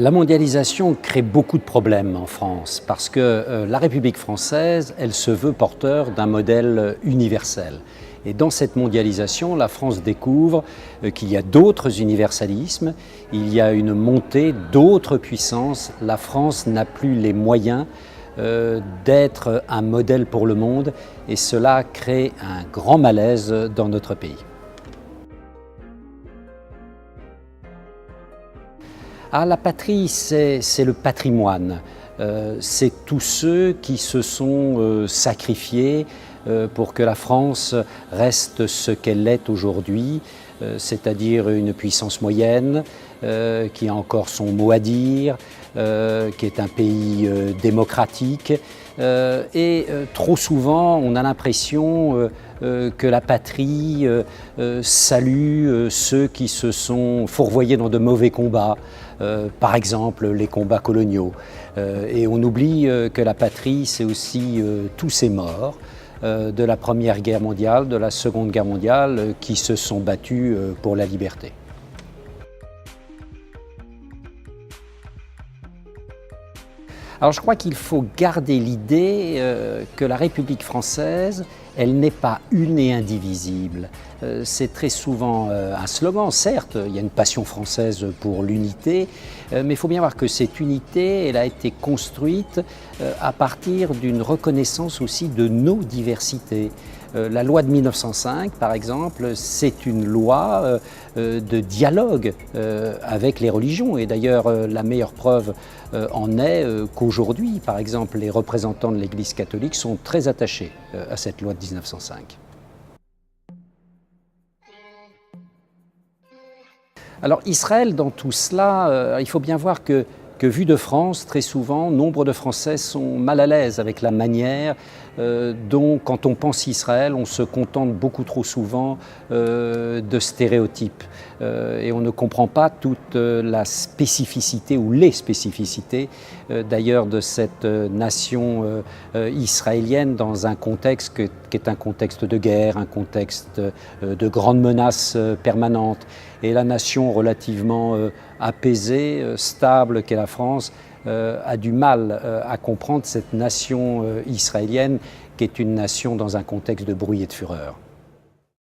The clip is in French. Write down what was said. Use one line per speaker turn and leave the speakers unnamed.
La mondialisation crée beaucoup de problèmes en France parce que la République française, elle se veut porteur d'un modèle universel. Et dans cette mondialisation, la France découvre qu'il y a d'autres universalismes, il y a une montée d'autres puissances. La France n'a plus les moyens d'être un modèle pour le monde et cela crée un grand malaise dans notre pays. Ah, la patrie, c'est le patrimoine. C'est tous ceux qui se sont sacrifiés pour que la France reste ce qu'elle est aujourd'hui, c'est-à-dire une puissance moyenne, qui a encore son mot à dire, qui est un pays démocratique. Et trop souvent, on a l'impression que la patrie salue ceux qui se sont fourvoyés dans de mauvais combats, par exemple les combats coloniaux. Et on oublie que la patrie, c'est aussi tous ces morts de la Première Guerre mondiale, de la Seconde Guerre mondiale, qui se sont battus pour la liberté. Alors je crois qu'il faut garder l'idée que la République française, elle n'est pas une et indivisible. C'est très souvent un slogan, certes, il y a une passion française pour l'unité, mais il faut bien voir que cette unité, elle a été construite à partir d'une reconnaissance aussi de nos diversités. La loi de 1905, par exemple, c'est une loi de dialogue avec les religions. Et d'ailleurs, la meilleure preuve en est qu'aujourd'hui, par exemple, les représentants de l'Église catholique sont très attachés à cette loi de 1905. Alors Israël, dans tout cela, il faut bien voir que vu de France, très souvent, nombre de Français sont mal à l'aise avec la manière dont, quand on pense Israël, on se contente beaucoup trop souvent de stéréotypes. Et on ne comprend pas toute la spécificité ou les spécificités d'ailleurs de cette nation israélienne dans un contexte qui est un contexte de guerre, un contexte de grandes menaces permanentes. Et la nation relativement apaisée, stable qu'est la France, a du mal à comprendre cette nation israélienne qui est une nation dans un contexte de bruit et de fureur.